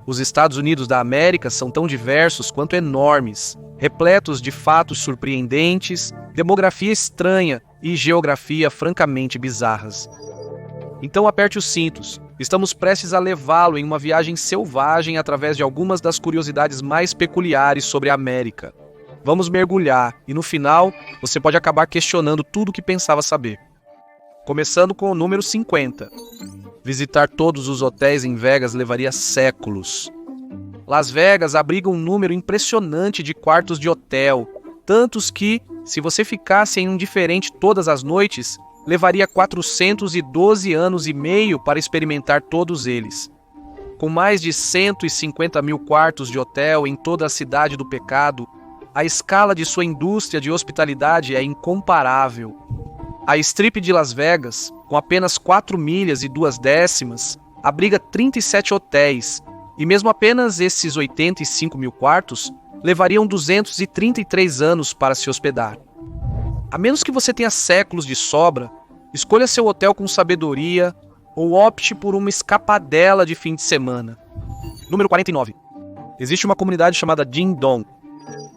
Os Estados Unidos da América são tão diversos quanto enormes, repletos de fatos surpreendentes, demografia estranha e geografia francamente bizarras. Então aperte os cintos, estamos prestes a levá-lo em uma viagem selvagem através de algumas das curiosidades mais peculiares sobre a América. Vamos mergulhar e no final você pode acabar questionando tudo o que pensava saber. Começando com o número 50. Visitar todos os hotéis em Vegas levaria séculos. Las Vegas abriga um número impressionante de quartos de hotel, tantos que, se você ficasse em um diferente todas as noites, levaria 412 anos e meio para experimentar todos eles. Com mais de 150 mil quartos de hotel em toda a cidade do pecado, a escala de sua indústria de hospitalidade é incomparável. A Strip de Las Vegas, com apenas 4 milhas e 2 décimas, abriga 37 hotéis, e mesmo apenas esses 85 mil quartos levariam 233 anos para se hospedar. A menos que você tenha séculos de sobra, escolha seu hotel com sabedoria ou opte por uma escapadela de fim de semana. Número 49. Existe uma comunidade chamada Ding Dong.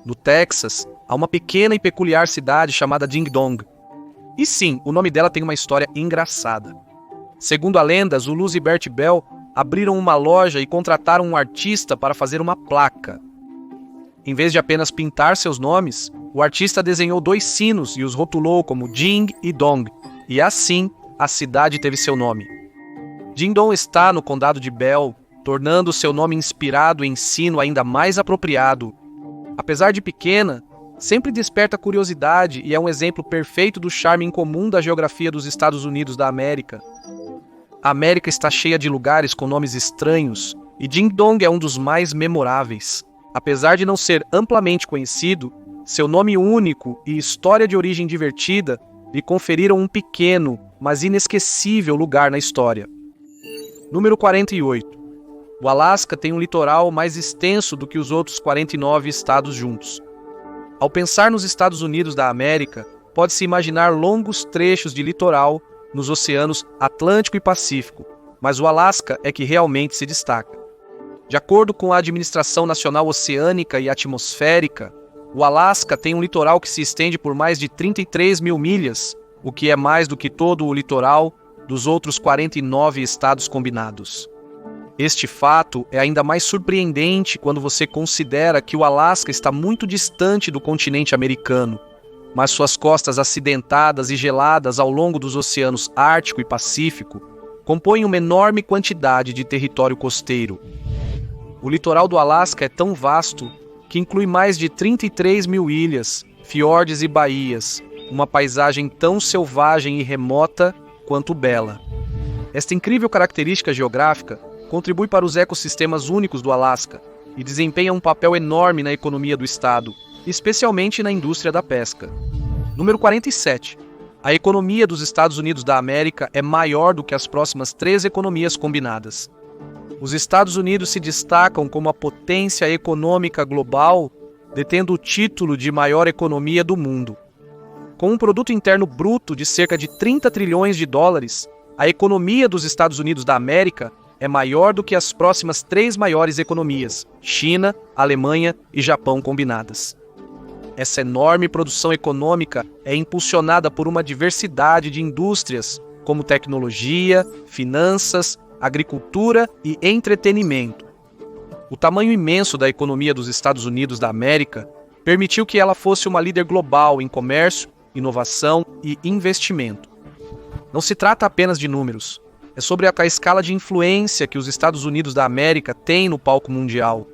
No Texas, há uma pequena e peculiar cidade chamada Ding Dong. E sim, o nome dela tem uma história engraçada. Segundo a lenda, Zulus e Bert Bell abriram uma loja e contrataram um artista para fazer uma placa. Em vez de apenas pintar seus nomes, o artista desenhou 2 sinos e os rotulou como Ding e Dong, e assim a cidade teve seu nome. Ding Dong está no condado de Bell, tornando seu nome inspirado em sino ainda mais apropriado. Apesar de pequena, sempre desperta curiosidade e é um exemplo perfeito do charme incomum da geografia dos Estados Unidos da América. A América está cheia de lugares com nomes estranhos, e Ding Dong é um dos mais memoráveis. Apesar de não ser amplamente conhecido, seu nome único e história de origem divertida lhe conferiram um pequeno, mas inesquecível lugar na história. Número 48. O Alasca tem um litoral mais extenso do que os outros 49 estados juntos. Ao pensar nos Estados Unidos da América, pode-se imaginar longos trechos de litoral nos oceanos Atlântico e Pacífico, mas o Alasca é que realmente se destaca. De acordo com a Administração Nacional Oceânica e Atmosférica, o Alasca tem um litoral que se estende por mais de 33 mil milhas, o que é mais do que todo o litoral dos outros 49 estados combinados. Este fato é ainda mais surpreendente quando você considera que o Alasca está muito distante do continente americano, mas suas costas acidentadas e geladas ao longo dos oceanos Ártico e Pacífico compõem uma enorme quantidade de território costeiro. O litoral do Alasca é tão vasto que inclui mais de 33 mil ilhas, fiordes e baías, uma paisagem tão selvagem e remota quanto bela. Esta incrível característica geográfica contribui para os ecossistemas únicos do Alasca e desempenha um papel enorme na economia do estado, especialmente na indústria da pesca. Número 47. A economia dos Estados Unidos da América é maior do que as próximas 3 economias combinadas. Os Estados Unidos se destacam como a potência econômica global, detendo o título de maior economia do mundo. Com um produto interno bruto de cerca de 30 trilhões de dólares, a economia dos Estados Unidos da América é maior do que as próximas 3 maiores economias, China, Alemanha e Japão combinadas. Essa enorme produção econômica é impulsionada por uma diversidade de indústrias, como tecnologia, finanças, agricultura e entretenimento. O tamanho imenso da economia dos Estados Unidos da América permitiu que ela fosse uma líder global em comércio, inovação e investimento. Não se trata apenas de números. É sobre a escala de influência que os Estados Unidos da América têm no palco mundial.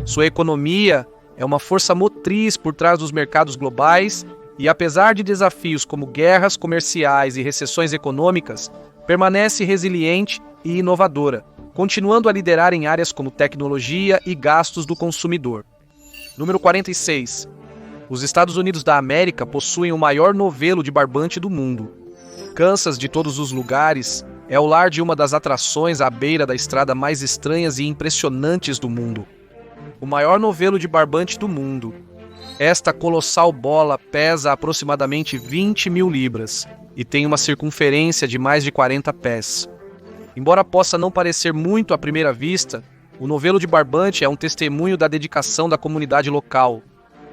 Sua economia é uma força motriz por trás dos mercados globais e, apesar de desafios como guerras comerciais e recessões econômicas, permanece resiliente e inovadora, continuando a liderar em áreas como tecnologia e gastos do consumidor. Número 46. Os Estados Unidos da América possuem o maior novelo de barbante do mundo. Kansas, de todos os lugares, é o lar de uma das atrações à beira da estrada mais estranhas e impressionantes do mundo. O maior novelo de barbante do mundo. Esta colossal bola pesa aproximadamente 20 mil libras e tem uma circunferência de mais de 40 pés. Embora possa não parecer muito à primeira vista, O novelo de barbante é um testemunho da dedicação da comunidade local.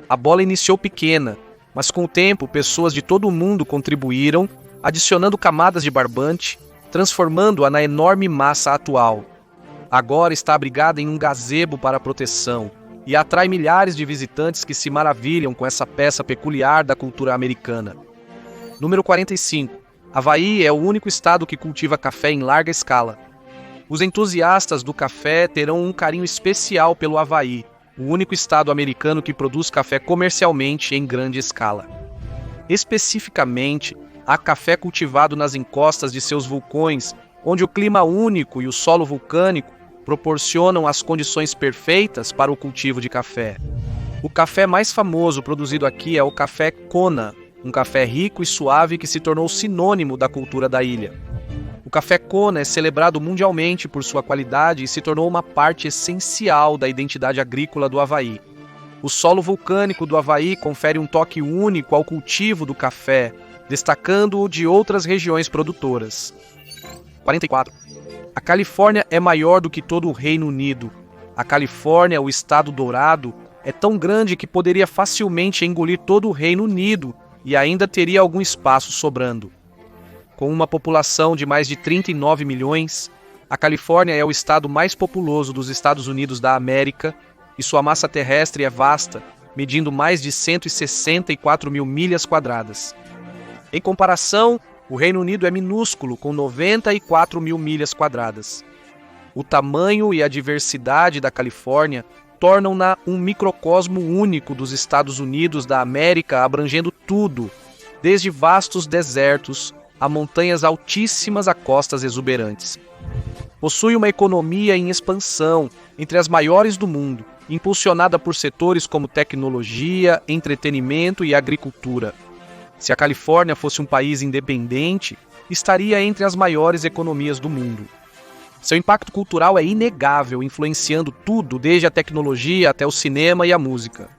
A bola iniciou pequena, mas com o tempo pessoas de todo o mundo contribuíram, adicionando camadas de barbante, transformando-a na enorme massa atual. Agora está abrigada em um gazebo para proteção e atrai milhares de visitantes que se maravilham com essa peça peculiar da cultura americana. Número 45. Havaí é o único estado que cultiva café em larga escala. Os entusiastas do café terão um carinho especial pelo Havaí, o único estado americano que produz café comercialmente em grande escala. Especificamente, há café cultivado nas encostas de seus vulcões, onde o clima único e o solo vulcânico proporcionam as condições perfeitas para o cultivo de café. O café mais famoso produzido aqui é o café Kona, um café rico e suave que se tornou sinônimo da cultura da ilha. O café Kona é celebrado mundialmente por sua qualidade e se tornou uma parte essencial da identidade agrícola do Havaí. O solo vulcânico do Havaí confere um toque único ao cultivo do café, destacando-o de outras regiões produtoras. 44. A Califórnia é maior do que todo o Reino Unido. A Califórnia, o estado dourado, é tão grande que poderia facilmente engolir todo o Reino Unido e ainda teria algum espaço sobrando. Com uma população de mais de 39 milhões, a Califórnia é o estado mais populoso dos Estados Unidos da América e sua massa terrestre é vasta, medindo mais de 164 mil milhas quadradas. Em comparação, o Reino Unido é minúsculo, com 94 mil milhas quadradas. O tamanho e a diversidade da Califórnia tornam-na um microcosmo único dos Estados Unidos da América, abrangendo tudo, desde vastos desertos a montanhas altíssimas a costas exuberantes. Possui uma economia em expansão, entre as maiores do mundo, impulsionada por setores como tecnologia, entretenimento e agricultura. Se a Califórnia fosse um país independente, estaria entre as maiores economias do mundo. Seu impacto cultural é inegável, influenciando tudo, desde a tecnologia até o cinema e a música.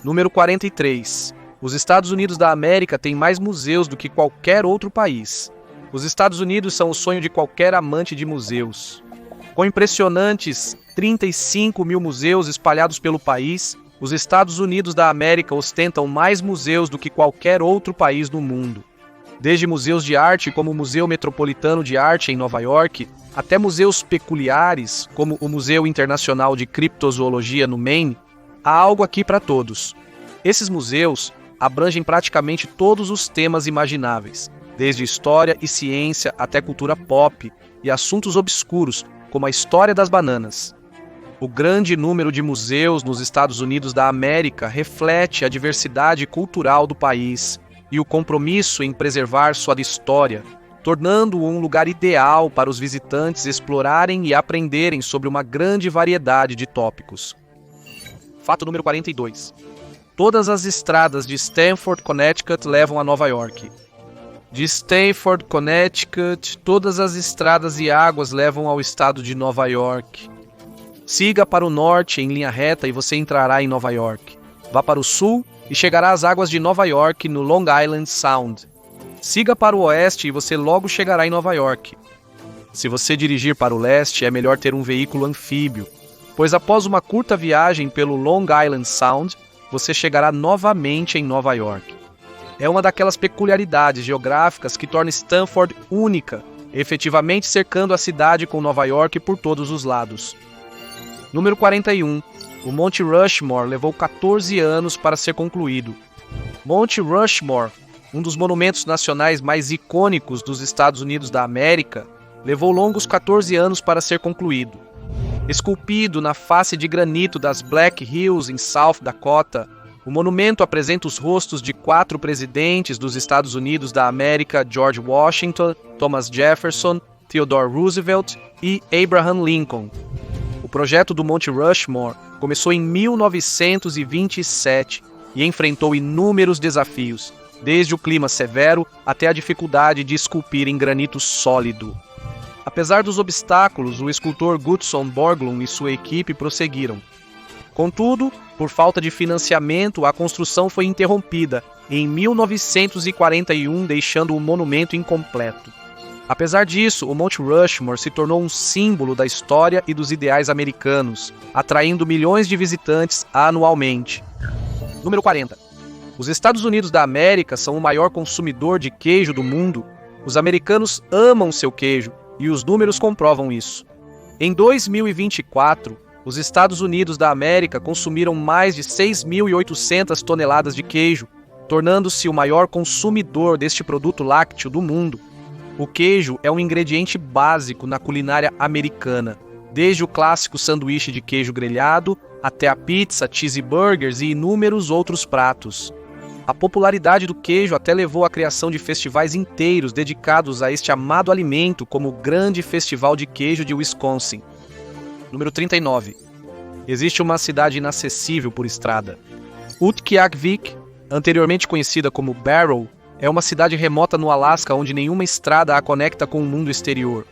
Número 43. Os Estados Unidos da América têm mais museus do que qualquer outro país. Os Estados Unidos são o sonho de qualquer amante de museus. Com impressionantes 35 mil museus espalhados pelo país, os Estados Unidos da América ostentam mais museus do que qualquer outro país do mundo. Desde museus de arte como o Museu Metropolitano de Arte em Nova York, até museus peculiares como o Museu Internacional de Criptozoologia no Maine, há algo aqui para todos. Esses museus abrangem praticamente todos os temas imagináveis, desde história e ciência até cultura pop e assuntos obscuros, como a história das bananas. O grande número de museus nos Estados Unidos da América reflete a diversidade cultural do país e o compromisso em preservar sua história, tornando-o um lugar ideal para os visitantes explorarem e aprenderem sobre uma grande variedade de tópicos. Fato número 42. Todas as estradas de Stamford, Connecticut levam a Nova York. De Stamford, Connecticut, todas as estradas e águas levam ao estado de Nova York. Siga para o norte em linha reta e você entrará em Nova York. Vá para o sul e chegará às águas de Nova York no Long Island Sound. Siga para o oeste e você logo chegará em Nova York. Se você dirigir para o leste, é melhor ter um veículo anfíbio, pois após uma curta viagem pelo Long Island Sound, você chegará novamente em Nova York. É uma daquelas peculiaridades geográficas que torna Stamford única, efetivamente cercando a cidade com Nova York por todos os lados. Número 41. O Monte Rushmore levou 14 anos para ser concluído. Monte Rushmore, um dos monumentos nacionais mais icônicos dos Estados Unidos da América, levou longos 14 anos para ser concluído. Esculpido na face de granito das Black Hills, em South Dakota, o monumento apresenta os rostos de 4 presidentes dos Estados Unidos da América: George Washington, Thomas Jefferson, Theodore Roosevelt e Abraham Lincoln. O projeto do Monte Rushmore começou em 1927 e enfrentou inúmeros desafios, desde o clima severo até a dificuldade de esculpir em granito sólido. Apesar dos obstáculos, o escultor Gutzon Borglum e sua equipe prosseguiram. Contudo, por falta de financiamento, a construção foi interrompida em 1941, deixando o monumento incompleto. Apesar disso, o Monte Rushmore se tornou um símbolo da história e dos ideais americanos, atraindo milhões de visitantes anualmente. Número 40. Os Estados Unidos da América são o maior consumidor de queijo do mundo. Os americanos amam seu queijo e os números comprovam isso. Em 2024, os Estados Unidos da América consumiram mais de 6.800 toneladas de queijo, tornando-se o maior consumidor deste produto lácteo do mundo. O queijo é um ingrediente básico na culinária americana, desde o clássico sanduíche de queijo grelhado até a pizza, cheeseburgers e inúmeros outros pratos. A popularidade do queijo até levou à criação de festivais inteiros dedicados a este amado alimento, como o Grande Festival de Queijo de Wisconsin. Número 39. Existe uma cidade inacessível por estrada. Utqiagvik, anteriormente conhecida como Barrow, é uma cidade remota no Alasca onde nenhuma estrada a conecta com o mundo exterior.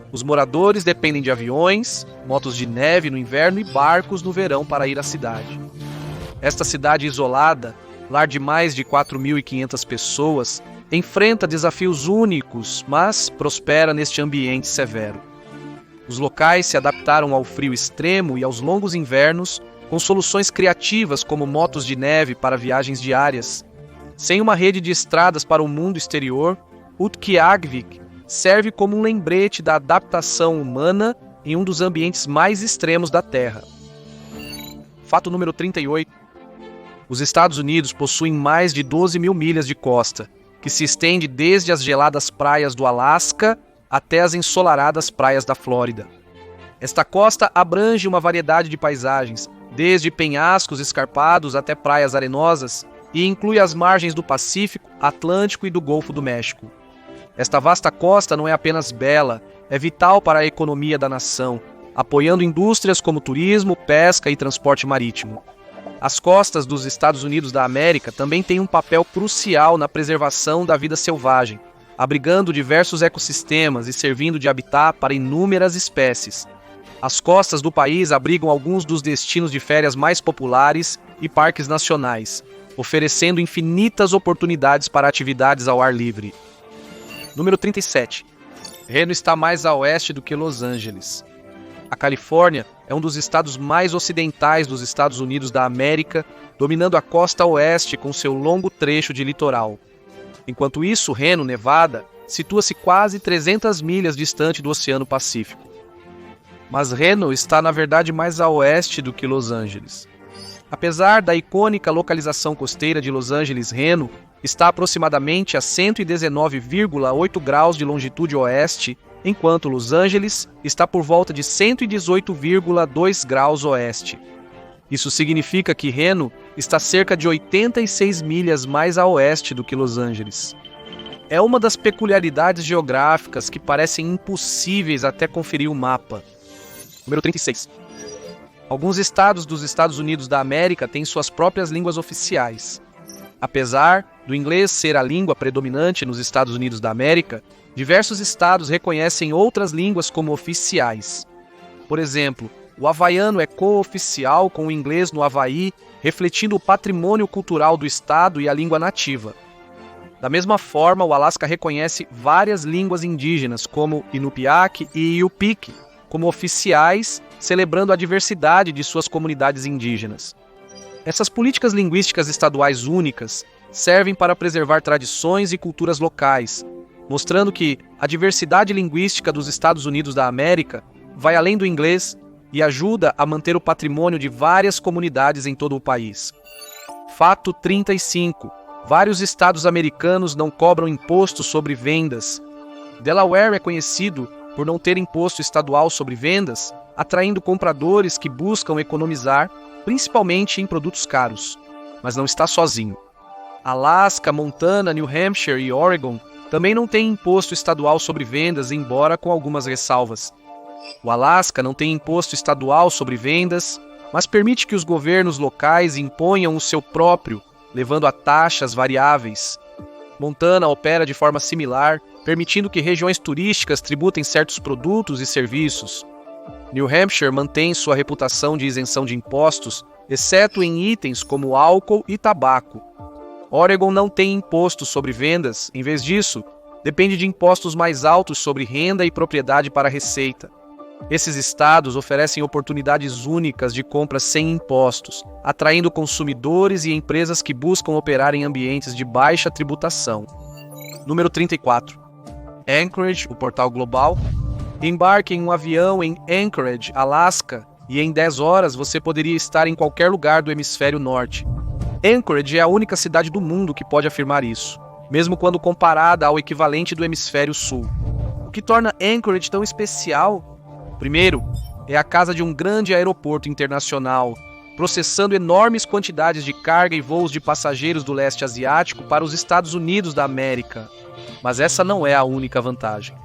Os moradores dependem de aviões, motos de neve no inverno e barcos no verão para ir à cidade. Esta cidade isolada, lar de mais de 4.500 pessoas, enfrenta desafios únicos, mas prospera neste ambiente severo. Os locais se adaptaram ao frio extremo e aos longos invernos, com soluções criativas como motos de neve para viagens diárias. Sem uma rede de estradas para o mundo exterior, Utqiagvik serve como um lembrete da adaptação humana em um dos ambientes mais extremos da Terra. Fato número 38. Os Estados Unidos possuem mais de 12 mil milhas de costa, que se estende desde as geladas praias do Alasca até as ensolaradas praias da Flórida. Esta costa abrange uma variedade de paisagens, desde penhascos escarpados até praias arenosas, e inclui as margens do Pacífico, Atlântico e do Golfo do México. Esta vasta costa não é apenas bela, é vital para a economia da nação, apoiando indústrias como turismo, pesca e transporte marítimo. As costas dos Estados Unidos da América também têm um papel crucial na preservação da vida selvagem, abrigando diversos ecossistemas e servindo de habitat para inúmeras espécies. As costas do país abrigam alguns dos destinos de férias mais populares e parques nacionais, oferecendo infinitas oportunidades para atividades ao ar livre. Número 37. Reno está mais a oeste do que Los Angeles. A Califórnia é um dos estados mais ocidentais dos Estados Unidos da América, dominando a costa oeste com seu longo trecho de litoral. Enquanto isso, Reno, Nevada, situa-se quase 300 milhas distante do Oceano Pacífico. Mas Reno está, na verdade, mais a oeste do que Los Angeles. Apesar da icônica localização costeira de Los Angeles, Reno está aproximadamente a 119,8 graus de longitude oeste, enquanto Los Angeles está por volta de 118,2 graus oeste. Isso significa que Reno está cerca de 86 milhas mais a oeste do que Los Angeles. É uma das peculiaridades geográficas que parecem impossíveis até conferir o mapa. Número 36. Alguns estados dos Estados Unidos da América têm suas próprias línguas oficiais. Apesar do inglês ser a língua predominante nos Estados Unidos da América, diversos estados reconhecem outras línguas como oficiais. Por exemplo, o havaiano é co-oficial com o inglês no Havaí, refletindo o patrimônio cultural do estado e a língua nativa. Da mesma forma, o Alasca reconhece várias línguas indígenas, como Inupiaq e Yupik, como oficiais, celebrando a diversidade de suas comunidades indígenas. Essas políticas linguísticas estaduais únicas servem para preservar tradições e culturas locais, mostrando que a diversidade linguística dos Estados Unidos da América vai além do inglês e ajuda a manter o patrimônio de várias comunidades em todo o país. Fato 35. Vários estados americanos não cobram imposto sobre vendas. Delaware é conhecido por não ter imposto estadual sobre vendas, atraindo compradores que buscam economizar, principalmente em produtos caros. Mas não está sozinho. Alaska, Montana, New Hampshire e Oregon também não têm imposto estadual sobre vendas, embora com algumas ressalvas. O Alasca não tem imposto estadual sobre vendas, mas permite que os governos locais imponham o seu próprio, levando a taxas variáveis. Montana opera de forma similar, permitindo que regiões turísticas tributem certos produtos e serviços. New Hampshire mantém sua reputação de isenção de impostos, exceto em itens como álcool e tabaco. Oregon não tem imposto sobre vendas, em vez disso, depende de impostos mais altos sobre renda e propriedade para a receita. Esses estados oferecem oportunidades únicas de compra sem impostos, atraindo consumidores e empresas que buscam operar em ambientes de baixa tributação. Número 34. Anchorage, o portal global. Embarque em um avião em Anchorage, Alasca, e em 10 horas você poderia estar em qualquer lugar do hemisfério norte. Anchorage é a única cidade do mundo que pode afirmar isso, mesmo quando comparada ao equivalente do hemisfério sul. O que torna Anchorage tão especial? Primeiro, é a casa de um grande aeroporto internacional, processando enormes quantidades de carga e voos de passageiros do leste asiático para os Estados Unidos da América. Mas essa não é a única vantagem.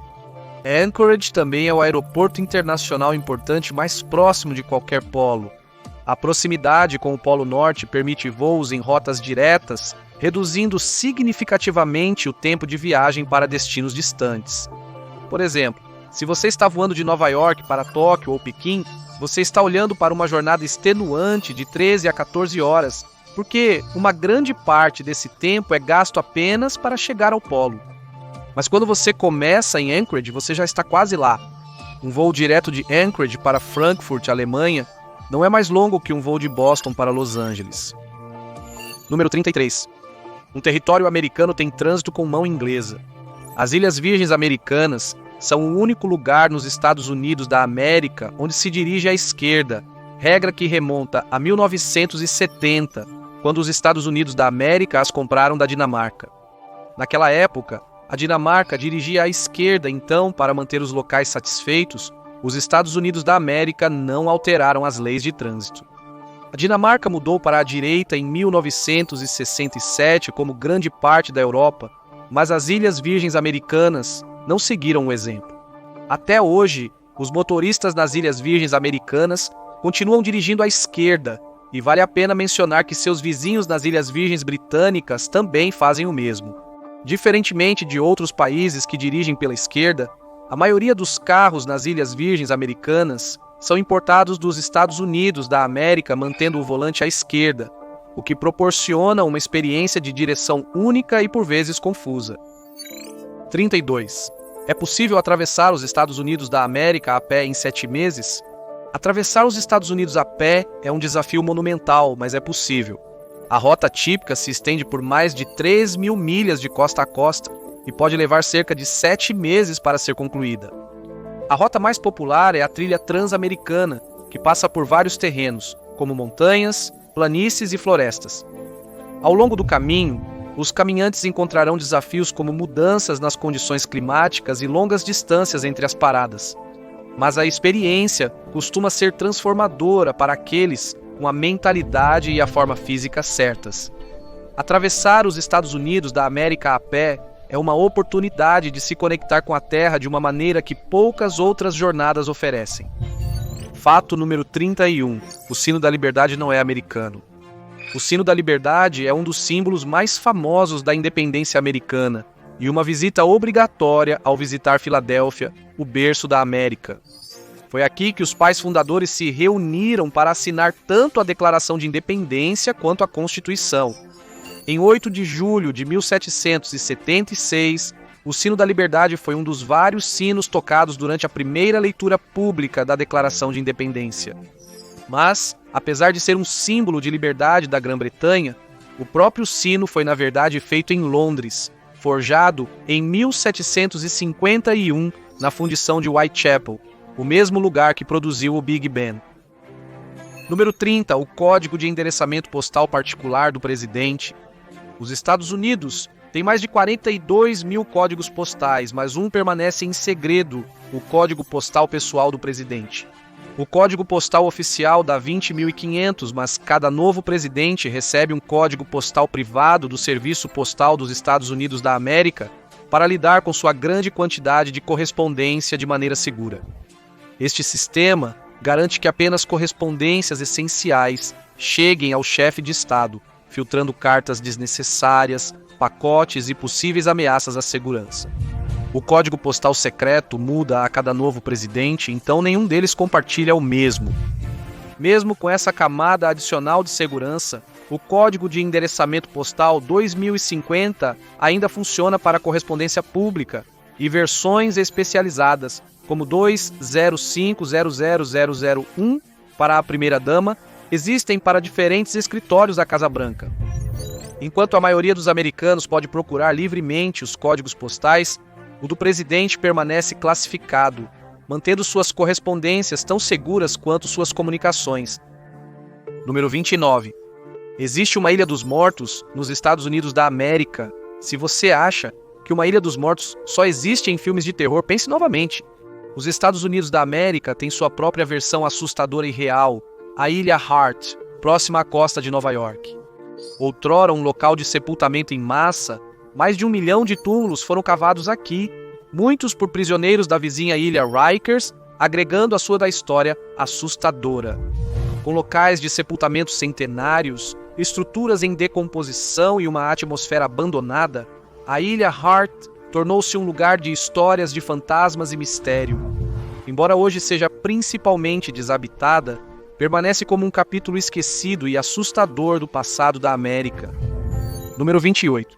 Anchorage também é o aeroporto internacional importante mais próximo de qualquer polo. A proximidade com o Polo Norte permite voos em rotas diretas, reduzindo significativamente o tempo de viagem para destinos distantes. Por exemplo, se você está voando de Nova York para Tóquio ou Pequim, você está olhando para uma jornada extenuante de 13 a 14 horas, porque uma grande parte desse tempo é gasto apenas para chegar ao polo. Mas quando você começa em Anchorage, você já está quase lá. Um voo direto de Anchorage para Frankfurt, Alemanha, não é mais longo que um voo de Boston para Los Angeles. Número 33. Um território americano tem trânsito com mão inglesa. As Ilhas Virgens Americanas são o único lugar nos Estados Unidos da América onde se dirige à esquerda, regra que remonta a 1970, quando os Estados Unidos da América as compraram da Dinamarca. Naquela época, a Dinamarca dirigia à esquerda, então, para manter os locais satisfeitos, os Estados Unidos da América não alteraram as leis de trânsito. A Dinamarca mudou para a direita em 1967, como grande parte da Europa, mas as Ilhas Virgens Americanas não seguiram o exemplo. Até hoje, os motoristas nas Ilhas Virgens Americanas continuam dirigindo à esquerda, e vale a pena mencionar que seus vizinhos nas Ilhas Virgens Britânicas também fazem o mesmo. Diferentemente de outros países que dirigem pela esquerda, a maioria dos carros nas Ilhas Virgens Americanas são importados dos Estados Unidos da América, mantendo o volante à esquerda, o que proporciona uma experiência de direção única e por vezes confusa. 32. É possível atravessar os Estados Unidos da América a pé em 7 meses? Atravessar os Estados Unidos a pé é um desafio monumental, mas é possível. A rota típica se estende por mais de 3.000 milhas de costa a costa e pode levar cerca de 7 meses para ser concluída. A rota mais popular é a trilha transamericana, que passa por vários terrenos, como montanhas, planícies e florestas. Ao longo do caminho, os caminhantes encontrarão desafios como mudanças nas condições climáticas e longas distâncias entre as paradas. Mas a experiência costuma ser transformadora para aqueles com a mentalidade e a forma física certas. Atravessar os Estados Unidos da América a pé é uma oportunidade de se conectar com a Terra de uma maneira que poucas outras jornadas oferecem. Fato número 31. O sino da liberdade não é americano. O sino da liberdade é um dos símbolos mais famosos da independência americana e uma visita obrigatória ao visitar Filadélfia, o berço da América. Foi aqui que os pais fundadores se reuniram para assinar tanto a Declaração de Independência quanto a Constituição. Em 8 de julho de 1776, o sino da liberdade foi um dos vários sinos tocados durante a primeira leitura pública da Declaração de Independência. Mas, apesar de ser um símbolo de liberdade da Grã-Bretanha, o próprio sino foi na verdade feito em Londres, forjado em 1751 na fundição de Whitechapel, o mesmo lugar que produziu o Big Ben. Número 30. O Código de Endereçamento Postal Particular do Presidente. Os Estados Unidos têm mais de 42 mil códigos postais, mas um permanece em segredo, o Código Postal Pessoal do Presidente. O código postal oficial dá 20.500, mas cada novo presidente recebe um código postal privado do Serviço Postal dos Estados Unidos da América para lidar com sua grande quantidade de correspondência de maneira segura. Este sistema garante que apenas correspondências essenciais cheguem ao chefe de Estado, filtrando cartas desnecessárias, pacotes e possíveis ameaças à segurança. O código postal secreto muda a cada novo presidente, então nenhum deles compartilha o mesmo. Mesmo com essa camada adicional de segurança, O código de endereçamento postal 2050 ainda funciona para correspondência pública e versões especializadas, como 205000001 para a primeira-dama, existem para diferentes escritórios da Casa Branca. Enquanto a maioria dos americanos pode procurar livremente os códigos postais, o do presidente permanece classificado, mantendo suas correspondências tão seguras quanto suas comunicações. Número 29. Existe uma Ilha dos Mortos nos Estados Unidos da América. Se você acha que uma Ilha dos Mortos só existe em filmes de terror, pense novamente. Os Estados Unidos da América têm sua própria versão assustadora e real, a Ilha Hart, próxima à costa de Nova York. Outrora um local de sepultamento em massa, mais de 1 milhão de túmulos foram cavados aqui, muitos por prisioneiros da vizinha ilha Rikers, agregando a sua da história assustadora. Com locais de sepultamento centenários, estruturas em decomposição e uma atmosfera abandonada, a ilha Hart tornou-se um lugar de histórias de fantasmas e mistério. Embora hoje seja principalmente desabitada, permanece como um capítulo esquecido e assustador do passado da América. Número 28.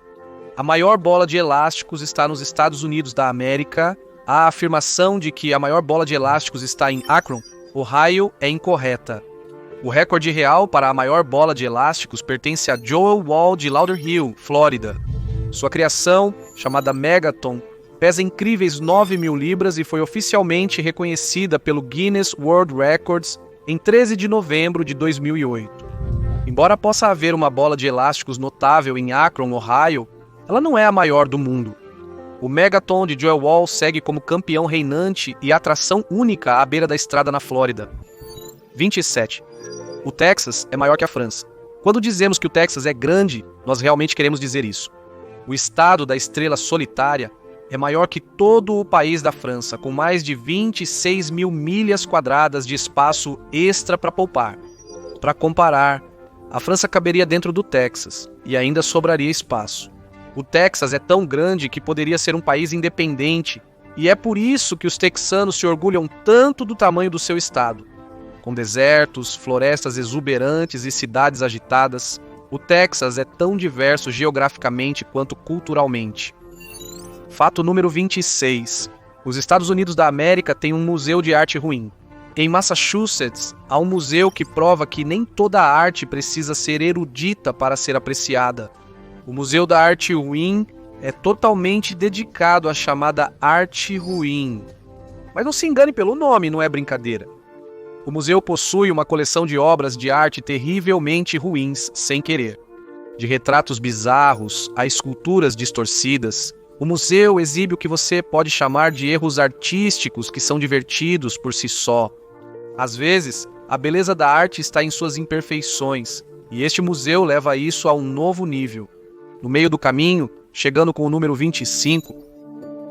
A maior bola de elásticos está nos Estados Unidos da América. A afirmação de que a maior bola de elásticos está em Akron, Ohio, é incorreta. O recorde real para a maior bola de elásticos pertence a Joel Wall de Lauderhill, Flórida. Sua criação, chamada Megaton, pesa incríveis 9.000 libras e foi oficialmente reconhecida pelo Guinness World Records em 13 de novembro de 2008. Embora possa haver uma bola de elásticos notável em Akron, Ohio, ela não é a maior do mundo. O Megaton de Joel Wall segue como campeão reinante e atração única à beira da estrada na Flórida. 27. O Texas é maior que a França. Quando dizemos que o Texas é grande, nós realmente queremos dizer isso. O estado da estrela solitária é maior que todo o país da França, com mais de 26.000 milhas quadradas de espaço extra para poupar. Para comparar, a França caberia dentro do Texas e ainda sobraria espaço. O Texas é tão grande que poderia ser um país independente, e é por isso que os texanos se orgulham tanto do tamanho do seu estado. Com desertos, florestas exuberantes e cidades agitadas, o Texas é tão diverso geograficamente quanto culturalmente. Fato número 26. Os Estados Unidos da América têm um museu de arte ruim. Em Massachusetts, há um museu que prova que nem toda a arte precisa ser erudita para ser apreciada. O Museu da Arte Ruim é totalmente dedicado à chamada arte ruim. Mas não se engane pelo nome, não é brincadeira. O museu possui uma coleção de obras de arte terrivelmente ruins, sem querer. De retratos bizarros a esculturas distorcidas, o museu exibe o que você pode chamar de erros artísticos que são divertidos por si só. Às vezes, a beleza da arte está em suas imperfeições, e este museu leva isso a um novo nível. No meio do caminho, chegando com o número 25,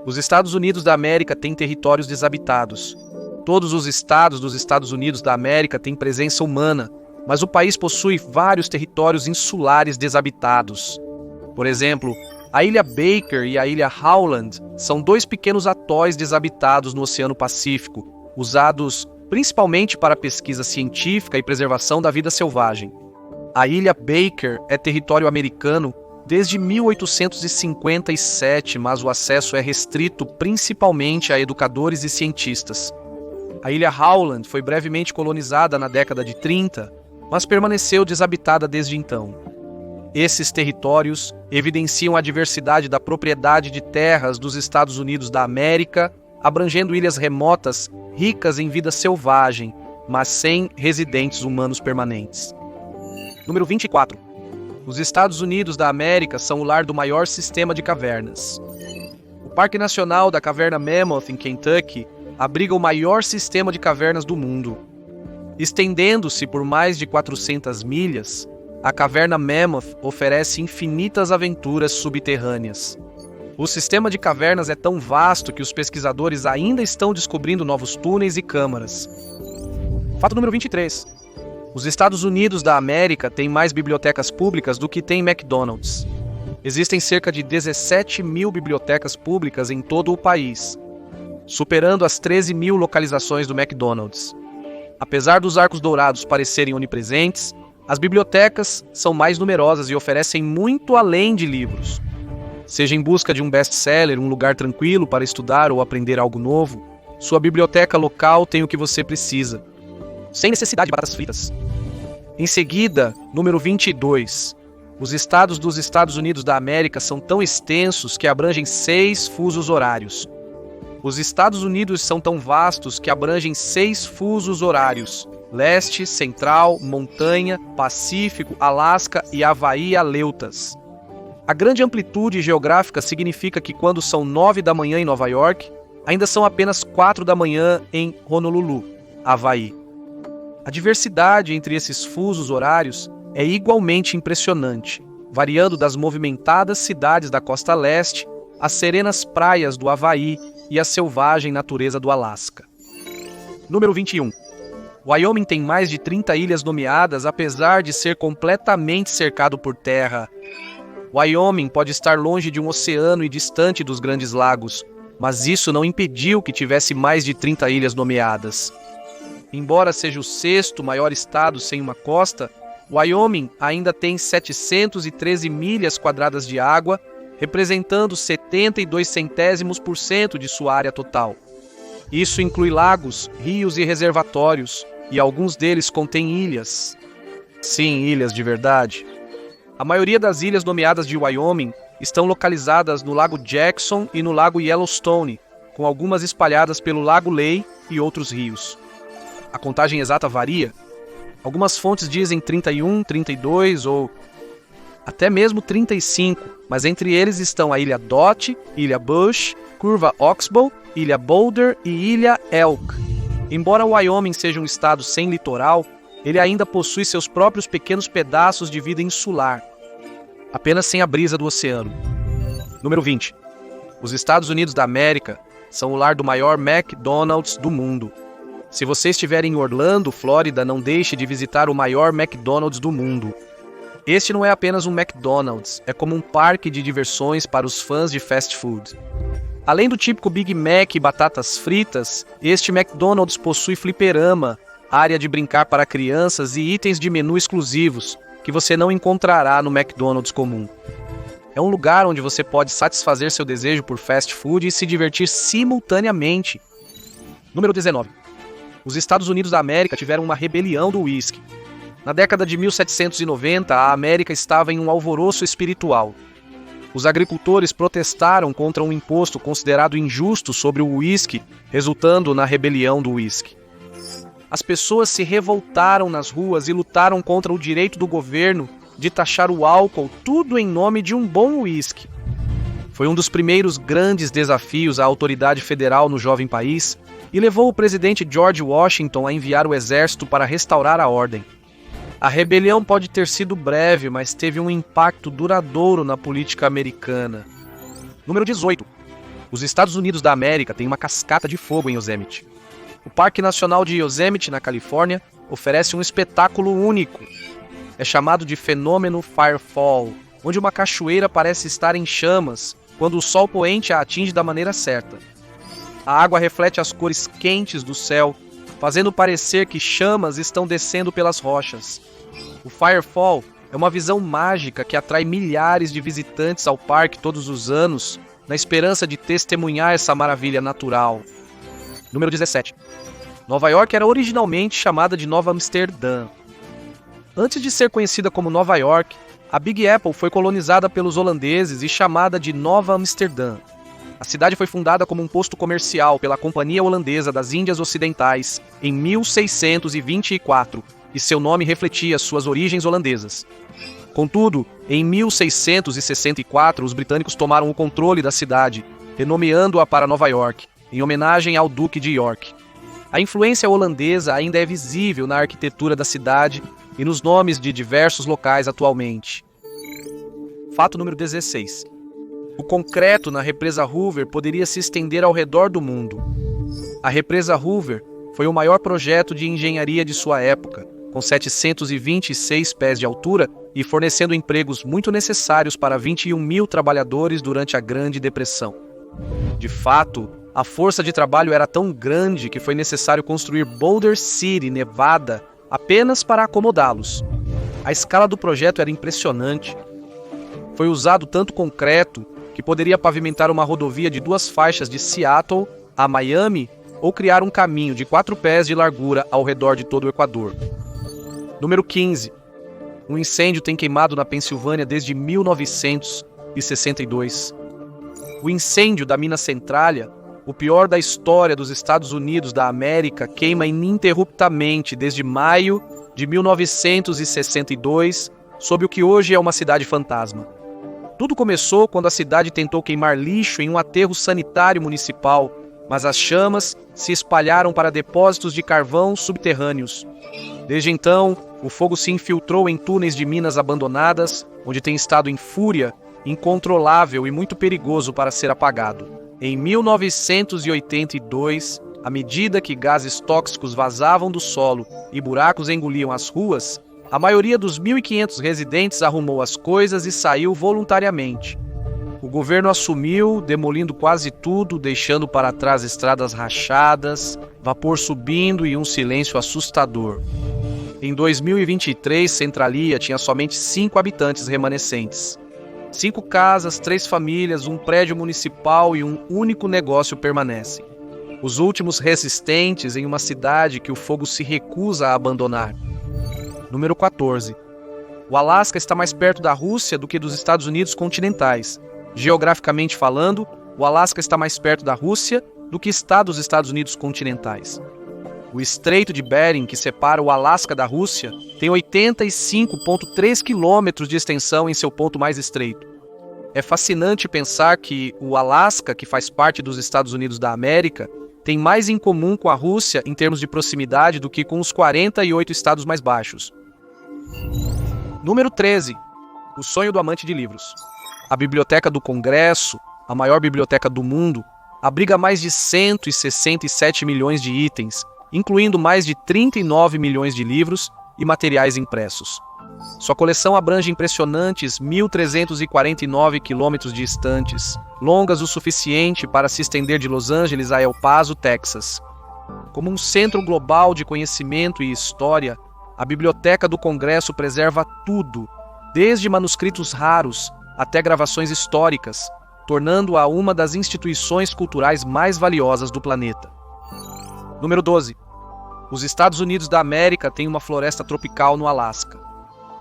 os Estados Unidos da América têm territórios desabitados. Todos os estados dos Estados Unidos da América têm presença humana, mas o país possui vários territórios insulares desabitados. Por exemplo, a Ilha Baker e a Ilha Howland são dois pequenos atóis desabitados no Oceano Pacífico, usados principalmente para pesquisa científica e preservação da vida selvagem. A Ilha Baker é território americano desde 1857, mas o acesso é restrito principalmente a educadores e cientistas. A Ilha Howland foi brevemente colonizada na década de 30, mas permaneceu desabitada desde então. Esses territórios evidenciam a diversidade da propriedade de terras dos Estados Unidos da América, abrangendo ilhas remotas ricas em vida selvagem, mas sem residentes humanos permanentes. Número 24. Os Estados Unidos da América são o lar do maior sistema de cavernas. O Parque Nacional da Caverna Mammoth, em Kentucky, abriga o maior sistema de cavernas do mundo. Estendendo-se por mais de 400 milhas, a Caverna Mammoth oferece infinitas aventuras subterrâneas. O sistema de cavernas é tão vasto que os pesquisadores ainda estão descobrindo novos túneis e câmaras. Fato número 23. Os Estados Unidos da América têm mais bibliotecas públicas do que tem McDonald's. Existem cerca de 17.000 bibliotecas públicas em todo o país, superando as 13.000 localizações do McDonald's. Apesar dos arcos dourados parecerem onipresentes, As bibliotecas são mais numerosas e oferecem muito além de livros. Seja em busca de um best-seller, um lugar tranquilo para estudar ou aprender algo novo, sua biblioteca local tem o que você precisa, sem necessidade de batatas fritas. Em seguida, número 22. Os estados dos Estados Unidos da América são tão extensos que abrangem 6 fusos horários. Os Estados Unidos são tão vastos que abrangem 6 fusos horários: leste, central, montanha, Pacífico, Alasca e Havaí Aleutas. A grande amplitude geográfica significa que quando são 9 da manhã em Nova York, ainda são apenas 4 da manhã em Honolulu, Havaí. A diversidade entre esses fusos horários é igualmente impressionante, variando das movimentadas cidades da costa leste às serenas praias do Havaí e à selvagem natureza do Alasca. Número 21. Wyoming tem mais de 30 ilhas nomeadas, apesar de ser completamente cercado por terra. Wyoming pode estar longe de um oceano e distante dos grandes lagos, mas isso não impediu que tivesse mais de 30 ilhas nomeadas. Embora seja o 6º maior estado sem uma costa, Wyoming ainda tem 713 milhas quadradas de água, representando 72% de sua área total. Isso inclui lagos, rios e reservatórios, e alguns deles contêm ilhas. Sim, ilhas de verdade. A maioria das ilhas nomeadas de Wyoming estão localizadas no Lago Jackson e no Lago Yellowstone, com algumas espalhadas pelo Lago Lehigh e outros rios. A contagem exata varia. Algumas fontes dizem 31, 32 ou até mesmo 35, mas entre eles estão a Ilha Dot, Ilha Bush, Curva Oxbow, Ilha Boulder e Ilha Elk. Embora Wyoming seja um estado sem litoral, ele ainda possui seus próprios pequenos pedaços de vida insular, apenas sem a brisa do oceano. Número 20. Os Estados Unidos da América são o lar do maior McDonald's do mundo. Se você estiver em Orlando, Flórida, não deixe de visitar o maior McDonald's do mundo. Este não é apenas um McDonald's, é como um parque de diversões para os fãs de fast food. Além do típico Big Mac e batatas fritas, este McDonald's possui fliperama, área de brincar para crianças e itens de menu exclusivos, que você não encontrará no McDonald's comum. É um lugar onde você pode satisfazer seu desejo por fast food e se divertir simultaneamente. Número 19. Os Estados Unidos da América tiveram uma rebelião do uísque. Na década de 1790, a América estava em um alvoroço espiritual. Os agricultores protestaram contra um imposto considerado injusto sobre o uísque, resultando na rebelião do uísque. As pessoas se revoltaram nas ruas e lutaram contra o direito do governo de taxar o álcool, tudo em nome de um bom uísque. Foi um dos primeiros grandes desafios à autoridade federal no jovem país e levou o presidente George Washington a enviar o exército para restaurar a ordem. A rebelião pode ter sido breve, mas teve um impacto duradouro na política americana. Número 18. Os Estados Unidos da América têm uma cascata de fogo em Yosemite. O Parque Nacional de Yosemite, na Califórnia, oferece um espetáculo único. É chamado de fenômeno Firefall, onde uma cachoeira parece estar em chamas quando o sol poente a atinge da maneira certa. A água reflete as cores quentes do céu, fazendo parecer que chamas estão descendo pelas rochas. O Firefall é uma visão mágica que atrai milhares de visitantes ao parque todos os anos, na esperança de testemunhar essa maravilha natural. Número 17. Nova York era originalmente chamada de Nova Amsterdã. Antes de ser conhecida como Nova York, a Big Apple foi colonizada pelos holandeses e chamada de Nova Amsterdã. A cidade foi fundada como um posto comercial pela Companhia Holandesa das Índias Ocidentais em 1624, e seu nome refletia suas origens holandesas. Contudo, em 1664, os britânicos tomaram o controle da cidade, renomeando-a para Nova York, em homenagem ao Duque de York. A influência holandesa ainda é visível na arquitetura da cidade e nos nomes de diversos locais atualmente. Fato número 16. O concreto na represa Hoover poderia se estender ao redor do mundo. A represa Hoover foi o maior projeto de engenharia de sua época, com 726 pés de altura e fornecendo empregos muito necessários para 21 mil trabalhadores durante a Grande Depressão. De fato, a força de trabalho era tão grande que foi necessário construir Boulder City, Nevada, apenas para acomodá-los. A escala do projeto era impressionante. Foi usado tanto concreto que poderia pavimentar uma rodovia de 2 faixas de Seattle a Miami ou criar um caminho de 4 pés de largura ao redor de todo o Equador. Número 15. Um incêndio tem queimado na Pensilvânia desde 1962. O incêndio da mina Centralia, o pior da história dos Estados Unidos da América, queima ininterruptamente desde maio de 1962, sob o que hoje é uma cidade fantasma. Tudo começou quando a cidade tentou queimar lixo em um aterro sanitário municipal, mas as chamas se espalharam para depósitos de carvão subterrâneos. Desde então, o fogo se infiltrou em túneis de minas abandonadas, onde tem estado em fúria, incontrolável e muito perigoso para ser apagado. Em 1982, à medida que gases tóxicos vazavam do solo e buracos engoliam as ruas, a maioria dos 1.500 residentes arrumou as coisas e saiu voluntariamente. O governo assumiu, demolindo quase tudo, deixando para trás estradas rachadas, vapor subindo e um silêncio assustador. Em 2023, Centralia tinha somente 5 habitantes remanescentes. 5 casas, 3 famílias, um prédio municipal e um único negócio permanecem. Os últimos resistentes em uma cidade que o fogo se recusa a abandonar. Número 14. O Alasca está mais perto da Rússia do que dos Estados Unidos continentais. Geograficamente falando, o Alasca está mais perto da Rússia do que está dos Estados Unidos continentais. O Estreito de Bering, que separa o Alasca da Rússia, tem 85,3 quilômetros de extensão em seu ponto mais estreito. É fascinante pensar que o Alasca, que faz parte dos Estados Unidos da América, tem mais em comum com a Rússia em termos de proximidade do que com os 48 estados mais baixos. Número 13. O sonho do amante de livros. A Biblioteca do Congresso, a maior biblioteca do mundo, abriga mais de 167 milhões de itens, incluindo mais de 39 milhões de livros e materiais impressos. Sua coleção abrange impressionantes 1.349 quilômetros de estantes, longas o suficiente para se estender de Los Angeles a El Paso, Texas. Como um centro global de conhecimento e história, a Biblioteca do Congresso preserva tudo, desde manuscritos raros até gravações históricas, tornando-a uma das instituições culturais mais valiosas do planeta. Número 12. Os Estados Unidos da América têm uma floresta tropical no Alasca.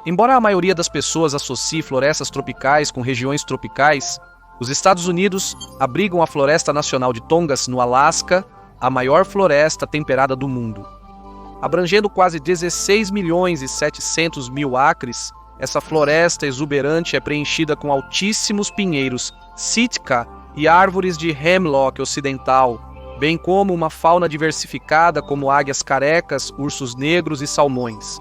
Embora a maioria das pessoas associe florestas tropicais com regiões tropicais, os Estados Unidos abrigam a Floresta Nacional de Tongass, no Alasca, a maior floresta temperada do mundo. Abrangendo quase 16 milhões e 700 mil acres, essa floresta exuberante é preenchida com altíssimos pinheiros Sitka e árvores de hemlock ocidental, bem como uma fauna diversificada como águias carecas, ursos negros e salmões.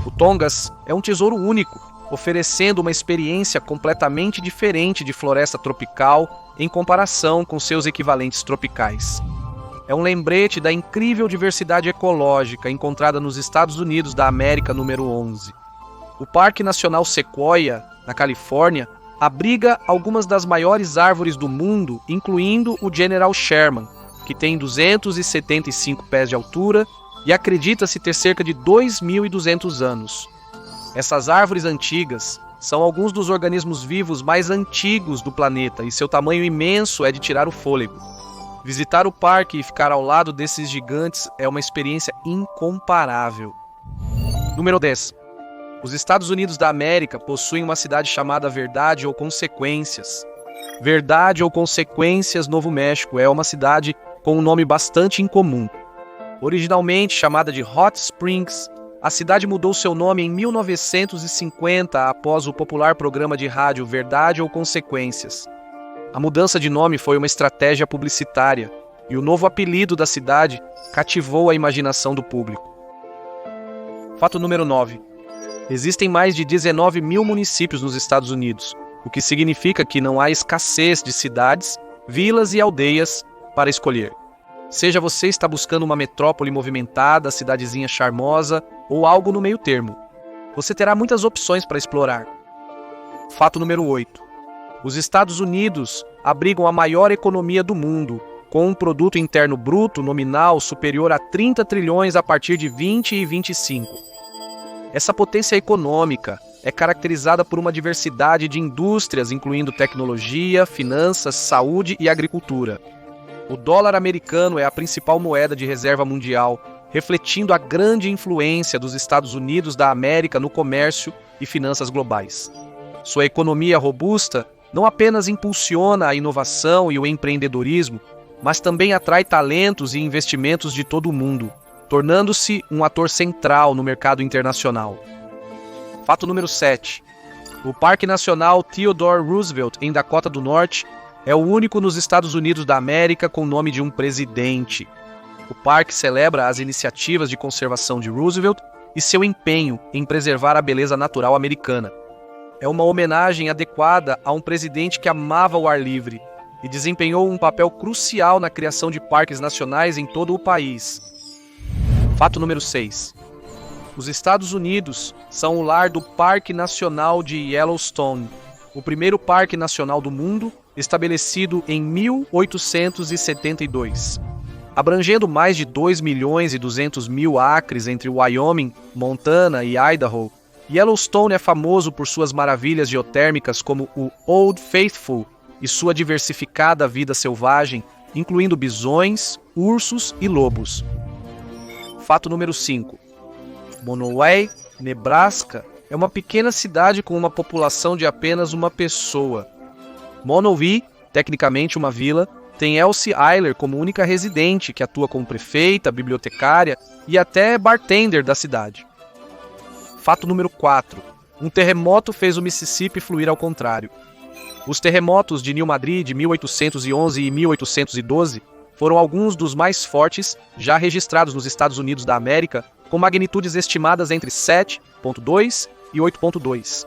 O Tongass é um tesouro único, oferecendo uma experiência completamente diferente de floresta tropical em comparação com seus equivalentes tropicais. É um lembrete da incrível diversidade ecológica encontrada nos Estados Unidos da América número 11. O Parque Nacional Sequoia, na Califórnia, abriga algumas das maiores árvores do mundo, incluindo o General Sherman, que tem 275 pés de altura e acredita-se ter cerca de 2.200 anos. Essas árvores antigas são alguns dos organismos vivos mais antigos do planeta e seu tamanho imenso é de tirar o fôlego. Visitar o parque e ficar ao lado desses gigantes é uma experiência incomparável. Número 10. Os Estados Unidos da América possuem uma cidade chamada Verdade ou Consequências. Verdade ou Consequências, Novo México, é uma cidade com um nome bastante incomum. Originalmente chamada de Hot Springs, a cidade mudou seu nome em 1950 após o popular programa de rádio Verdade ou Consequências. A mudança de nome foi uma estratégia publicitária e o novo apelido da cidade cativou a imaginação do público. Fato número 9. Existem mais de 19 mil municípios nos Estados Unidos, o que significa que não há escassez de cidades, vilas e aldeias para escolher. Seja você está buscando uma metrópole movimentada, cidadezinha charmosa ou algo no meio termo, você terá muitas opções para explorar. Fato número 8. Os Estados Unidos abrigam a maior economia do mundo, com um produto interno bruto nominal superior a 30 trilhões a partir de 2025. Essa potência econômica é caracterizada por uma diversidade de indústrias, incluindo tecnologia, finanças, saúde e agricultura. O dólar americano é a principal moeda de reserva mundial, refletindo a grande influência dos Estados Unidos da América no comércio e finanças globais. Sua economia robusta não apenas impulsiona a inovação e o empreendedorismo, mas também atrai talentos e investimentos de todo o mundo, tornando-se um ator central no mercado internacional. Fato número 7. O Parque Nacional Theodore Roosevelt, em Dakota do Norte, é o único nos Estados Unidos da América com o nome de um presidente. O parque celebra as iniciativas de conservação de Roosevelt e seu empenho em preservar a beleza natural americana. É uma homenagem adequada a um presidente que amava o ar livre e desempenhou um papel crucial na criação de parques nacionais em todo o país. Fato número 6. Os Estados Unidos são o lar do Parque Nacional de Yellowstone, o primeiro parque nacional do mundo, estabelecido em 1872. Abrangendo mais de 2.200.000 acres entre Wyoming, Montana e Idaho, Yellowstone é famoso por suas maravilhas geotérmicas como o Old Faithful e sua diversificada vida selvagem, incluindo bisões, ursos e lobos. Fato número 5. Monowai, Nebraska, é uma pequena cidade com uma população de apenas uma pessoa. Monowai, tecnicamente uma vila, tem Elsie Eiler como única residente, que atua como prefeita, bibliotecária e até bartender da cidade. Fato número 4. Um terremoto fez o Mississippi fluir ao contrário. Os terremotos de New Madrid de 1811 e 1812 foram alguns dos mais fortes já registrados nos Estados Unidos da América, com magnitudes estimadas entre 7,2 e 8,2.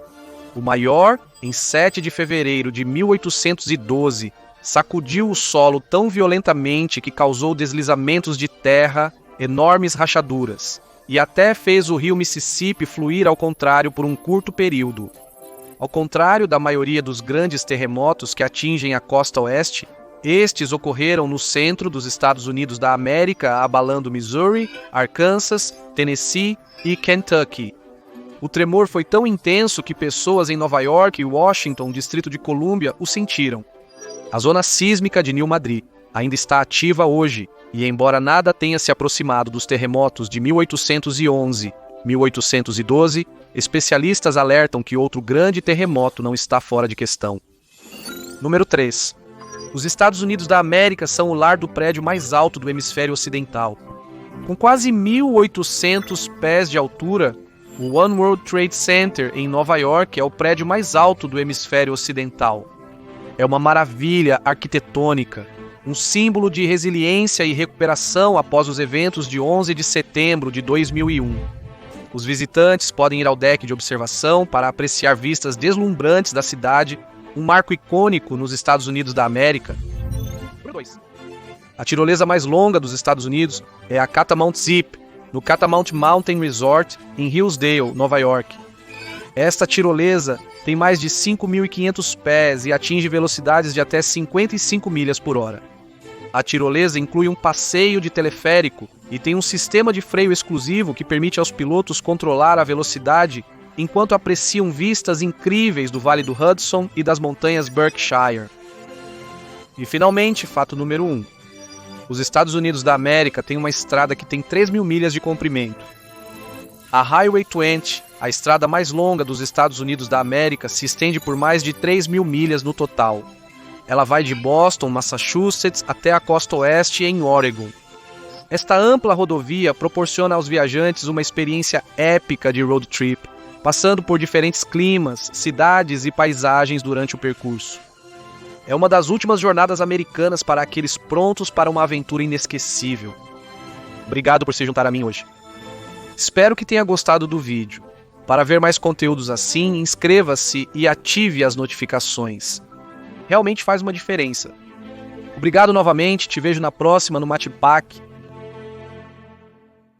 O maior, em 7 de fevereiro de 1812, sacudiu o solo tão violentamente que causou deslizamentos de terra, enormes rachaduras, e até fez o rio Mississippi fluir ao contrário por um curto período. Ao contrário da maioria dos grandes terremotos que atingem a costa oeste, estes ocorreram no centro dos Estados Unidos da América, abalando Missouri, Arkansas, Tennessee e Kentucky. O tremor foi tão intenso que pessoas em Nova York e Washington, Distrito de Colômbia, o sentiram. A zona sísmica de New Madrid ainda está ativa hoje, e embora nada tenha se aproximado dos terremotos de 1811, 1812, especialistas alertam que outro grande terremoto não está fora de questão. Número 3. Os Estados Unidos da América são o lar do prédio mais alto do hemisfério ocidental. Com quase 1.800 pés de altura, o One World Trade Center, em Nova York, é o prédio mais alto do hemisfério ocidental. É uma maravilha arquitetônica, um símbolo de resiliência e recuperação após os eventos de 11 de setembro de 2001. Os visitantes podem ir ao deck de observação para apreciar vistas deslumbrantes da cidade, um marco icônico nos Estados Unidos da América. A tirolesa mais longa dos Estados Unidos é a Catamount Zip, no Catamount Mountain Resort, em Hillsdale, Nova York. Esta tirolesa tem mais de 5.500 pés e atinge velocidades de até 55 milhas por hora. A tirolesa inclui um passeio de teleférico e tem um sistema de freio exclusivo que permite aos pilotos controlar a velocidade enquanto apreciam vistas incríveis do Vale do Hudson e das montanhas Berkshire. E finalmente, fato número 1. Os Estados Unidos da América têm uma estrada que tem 3.000 milhas de comprimento. A Highway 20, a estrada mais longa dos Estados Unidos da América, se estende por mais de 3.000 milhas no total. Ela vai de Boston, Massachusetts, até a costa oeste em Oregon. Esta ampla rodovia proporciona aos viajantes uma experiência épica de road trip, passando por diferentes climas, cidades e paisagens durante o percurso. É uma das últimas jornadas americanas para aqueles prontos para uma aventura inesquecível. Obrigado por se juntar a mim hoje. Espero que tenha gostado do vídeo. Para ver mais conteúdos assim, inscreva-se e ative as notificações. Realmente faz uma diferença. Obrigado novamente, te vejo na próxima no Mate Pack.